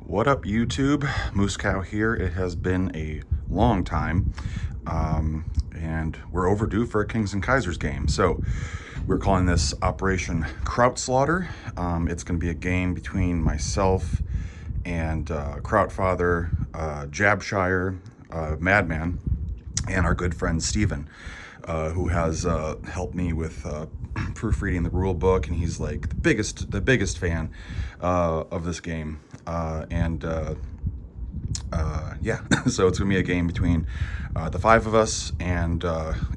What up, YouTube? Moose Cow here. It has been a long time, and we're overdue for a Kings and Kaisers game. So we're calling this Operation Krautslaughter. It's going to be a game between myself and Krautfather, Jabshire, Madman, and our good friend Steven, who has helped me with proofreading the rule book, and he's like the biggest fan of this game. Yeah, so it's gonna be a game between the five of us, and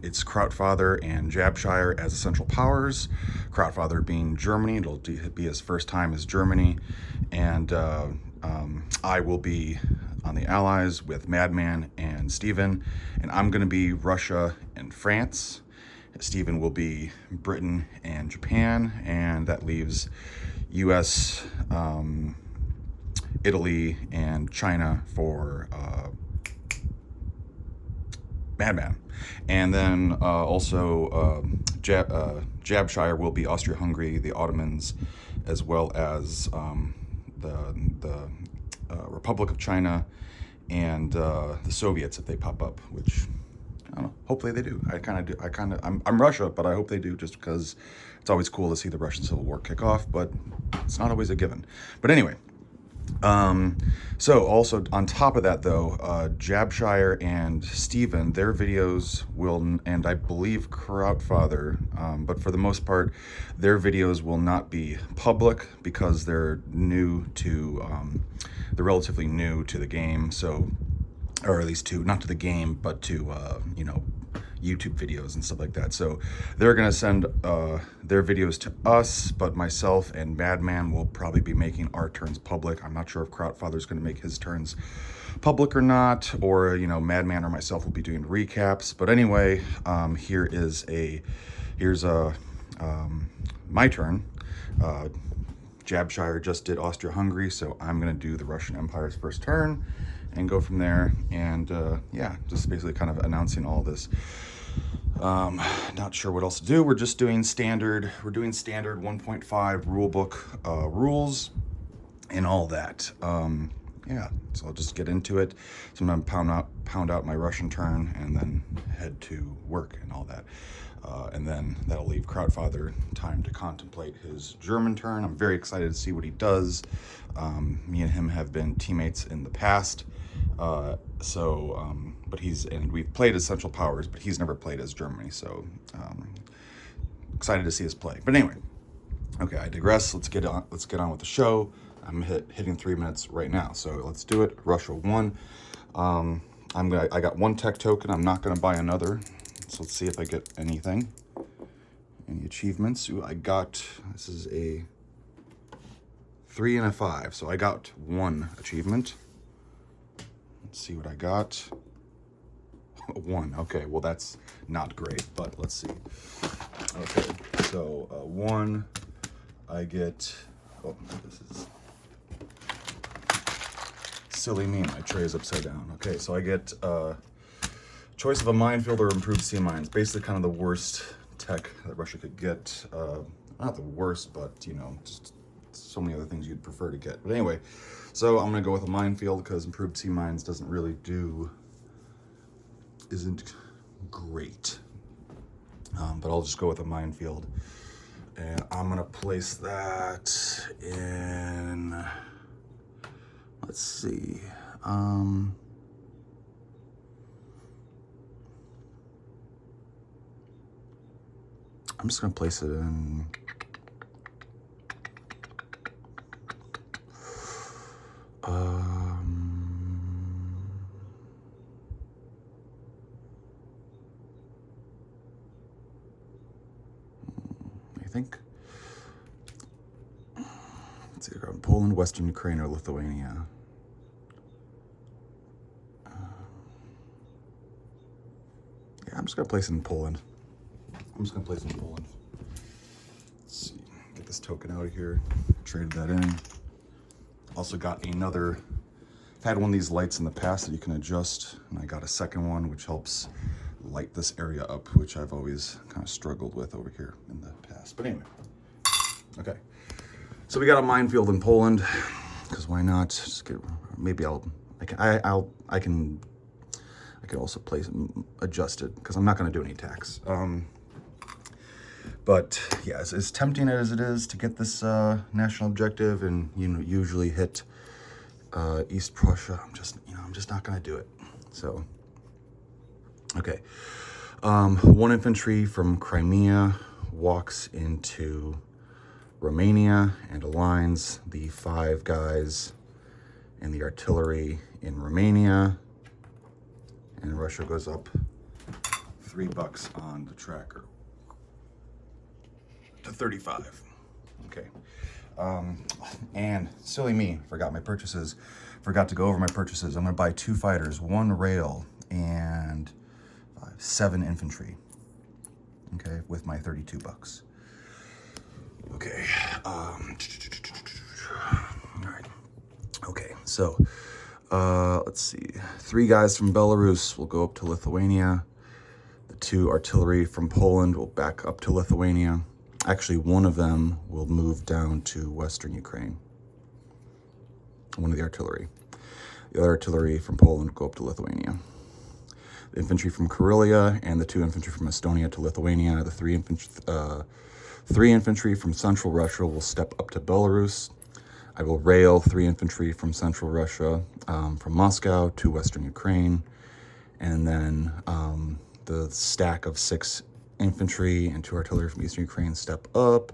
it's Krautfather and Jabshire as essential powers. Krautfather being Germany, it'll be his first time as Germany, and I will be on the Allies with Madman and Steven, and I'm gonna be Russia and France. Steven will be Britain and Japan, and that leaves US, Italy, and China for Madman. And then also Jabshire will be Austria-Hungary, the Ottomans, as well as the Republic of China and the Soviets if they pop up, which I don't know. Hopefully they do. I'm Russia, but I hope they do, just because it's always cool to see the Russian Civil War kick off, but it's not always a given. But anyway, so also on top of that though, Jabshire and Steven, their videos will, and I believe Krautfather, but for the most part, their videos will not be public because they're relatively new to the game. So, or at least not to the game, but to, YouTube videos and stuff like that. So they're going to send their videos to us, but myself and Madman will probably be making our turns public. I'm not sure if Krautfather's going to make his turns public or not, or, Madman or myself will be doing recaps. But anyway, here's my turn. Jabshire just did Austria-Hungary, so I'm going to do the Russian Empire's first turn and go from there. And yeah, just basically kind of announcing all this. Not sure what else to do. We're just doing standard. We're doing standard 1.5 rulebook rules and all that. Yeah, so I'll just get into it. So I'm gonna pound out my Russian turn and then head to work and all that. And then that'll leave Krautfather time to contemplate his German turn. I'm very excited to see what he does. Me and him have been teammates in the past. But we've played Essential Powers, but he's never played as Germany, so excited to see his play. But anyway, okay, I digress. Let's get on with the show. I'm hitting 3 minutes right now, so let's do it. Russia 1. I got one tech token. I'm not gonna buy another. So let's see if I get anything. Any achievements? Ooh, this is a 3 and a 5, so I got one achievement. Let's see what I got. 1. Okay, well that's not great, but let's see. Okay, so 1, I get. Oh, this is silly me. My tray is upside down. Okay, so I get choice of a minefield or improved sea mines. Basically, kind of the worst tech that Russia could get. Not the worst, but just so many other things you'd prefer to get. But anyway, so I'm gonna go with a minefield because improved sea mines isn't great. But I'll just go with a minefield, and I'm gonna place that in. Let's see. I'm just gonna place it in. I think. Let's see, Poland, Western Ukraine, or Lithuania. Yeah, I'm just gonna place it in Poland. Let's see, get this token out of here. Traded that in. Also got another. I've had one of these lights in the past that you can adjust, and I got a second one which helps light this area up, which I've always kind of struggled with over here in the past. But anyway, okay. So we got a minefield in Poland. because why not? Just get, maybe I can also place adjust it because I'm not going to do any attacks. But yeah, as tempting as it is to get this national objective and usually hit East Prussia, I'm just not going to do it. So okay, 1 infantry from Crimea walks into Romania and aligns the 5 guys and the artillery in Romania, and Russia goes up $3 on the tracker to 35. Okay. And silly me, forgot to go over my purchases. I'm gonna buy 2 fighters, 1 rail, and 7 infantry. Okay, with my $32. Okay. All right. Okay, so let's see. 3 guys from Belarus will go up to Lithuania. The 2 artillery from Poland will back up to Lithuania. Actually, one of them will move down to Western Ukraine. One of the artillery. The other artillery from Poland will go up to Lithuania. The infantry from Karelia and the 2 infantry from Estonia to Lithuania. The 3 infantry from Central Russia will step up to Belarus. I will rail 3 infantry from Central Russia from Moscow to Western Ukraine. And then the stack of 6 infantry and 2 artillery from Eastern Ukraine step up.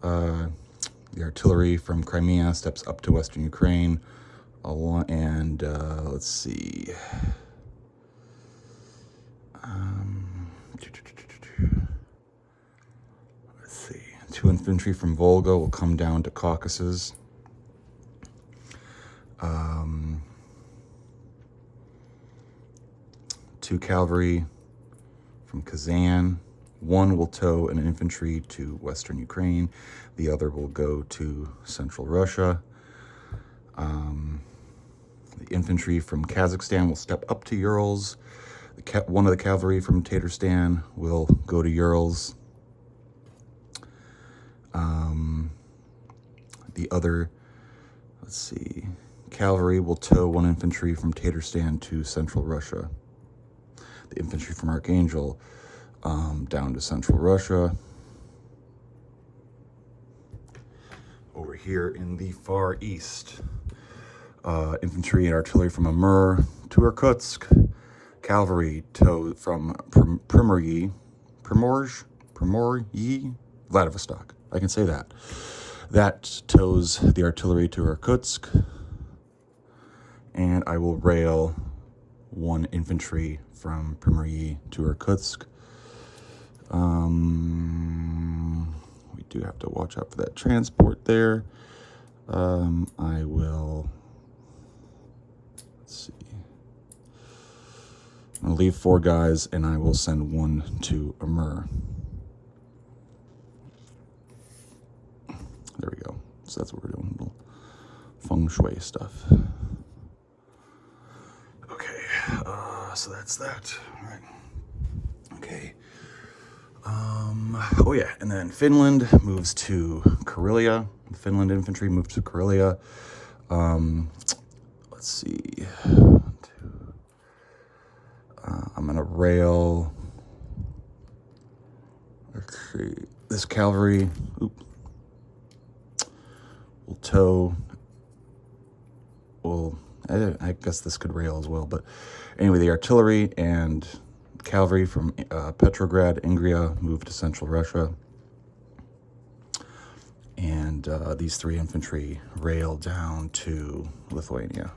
The artillery from Crimea steps up to Western Ukraine. And let's see. Let's see. 2 infantry from Volga will come down to Caucasus. 2 cavalry from Kazan. 1 will tow an infantry to Western Ukraine. The other will go to Central Russia. The infantry from Kazakhstan will step up to Urals. One of the cavalry from Tatarstan will go to Urals. The other, let's see, cavalry will tow 1 infantry from Tatarstan to Central Russia. The infantry from Archangel down to Central Russia. Over here in the far east, infantry and artillery from Amur to Irkutsk. Cavalry tow from Primorye, Vladivostok. I can say that. That tows the artillery to Irkutsk. And I will rail 1 infantry from Primorye to Irkutsk. We do have to watch out for that transport there. I will, let's see. I'm going to leave 4 guys and I will send 1 to Amur. There we go. So that's what we're doing, little feng shui stuff. Okay, so that's that. All right. Okay. Oh yeah, and then Finland moves to Karelia. The Finland infantry moves to Karelia. Let's see. I'm gonna rail. Let's see. This cavalry. Will tow. Well, I guess this could rail as well, but anyway, the artillery and cavalry from Petrograd, Ingria, moved to Central Russia. And these 3 infantry rail down to Lithuania.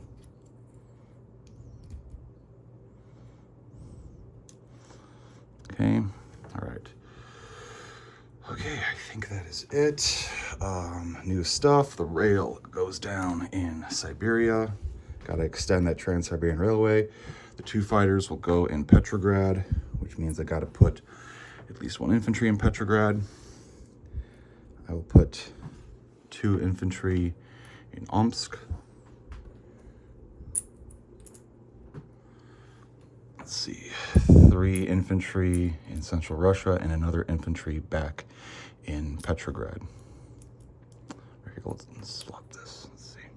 Okay, all right. Okay, I think that is it. New stuff, the rail goes down in Siberia. Gotta extend that Trans-Siberian Railway. The 2 fighters will go in Petrograd, which means I gotta put at least 1 infantry in Petrograd. I will put 2 infantry in Omsk. Let's see, 3 infantry in Central Russia and another infantry back in Petrograd. Here, let's swap this. Let's see.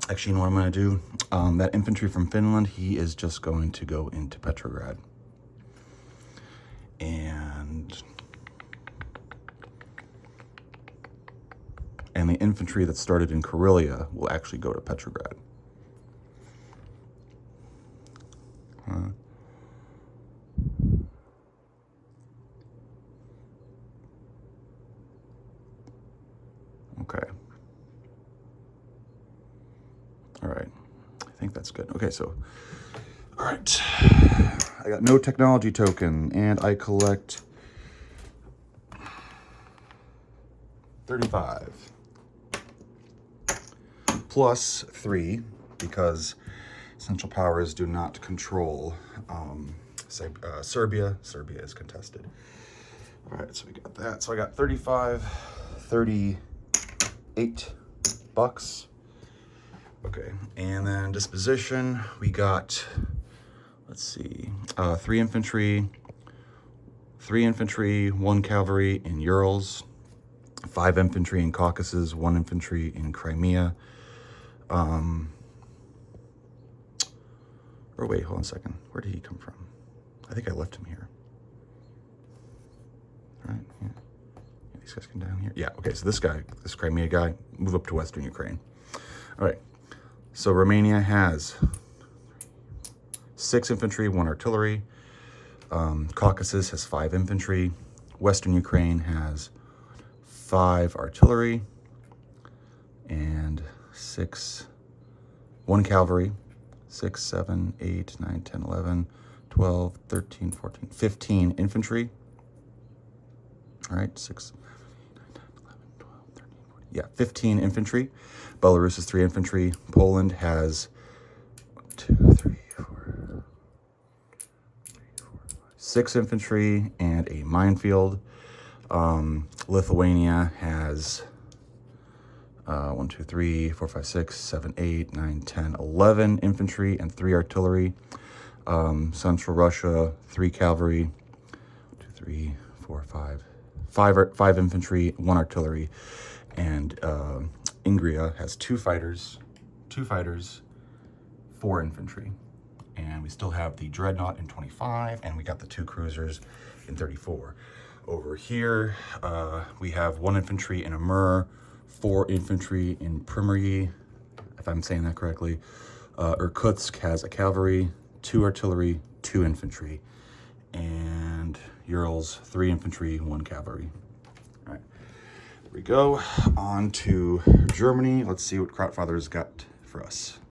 Actually, you know what I'm going to do? That infantry from Finland, he is just going to go into Petrograd. And the infantry that started in Karelia will actually go to Petrograd. Okay. All right. I think that's good. Okay, so, all right. I got no technology token, and I collect 35. Plus 3, because Central Powers do not control Serbia. Serbia is contested. All right, so we got that. So I got 35, 38 bucks. Okay, and then disposition, we got, let's see, 3 infantry, 1 cavalry in Urals, 5 infantry in Caucasus, 1 infantry in Crimea. Or wait, hold on a second. Where did he come from? I think I left him here. All right, yeah. These guys come down here. Yeah, okay, so this guy, this Crimea guy, move up to Western Ukraine. All right, so Romania has 6 infantry, 1 artillery. Caucasus has 5 infantry. Western Ukraine has 5 artillery and 1 cavalry. 6, 7, 8, 9, 10, 11, 12, 13, 14, 15 infantry. All right, 6, 9, 10, 11, 12, 13, 14. Yeah, 15 infantry. Belarus is 3 infantry. Poland has 1, 2, 3, 4, 6 infantry and a minefield. Lithuania has 1, 2, 3, 4, 5, 6, 7, 8, 9, 10, 11 infantry and 3 artillery. Central Russia, 3 cavalry, 1, 2, 3, 4, 5 infantry, 1 artillery. And Ingria has 2 fighters, 4 infantry. And we still have the Dreadnought in 25, and we got the 2 cruisers in 34. Over here, we have 1 infantry in Amur, 4 infantry in Primory, if I'm saying that correctly. Irkutsk has a cavalry, 2 artillery, 2 infantry. And Urals, 3 infantry, 1 cavalry. All right, there we go. On to Germany. Let's see what Krautfather's got for us.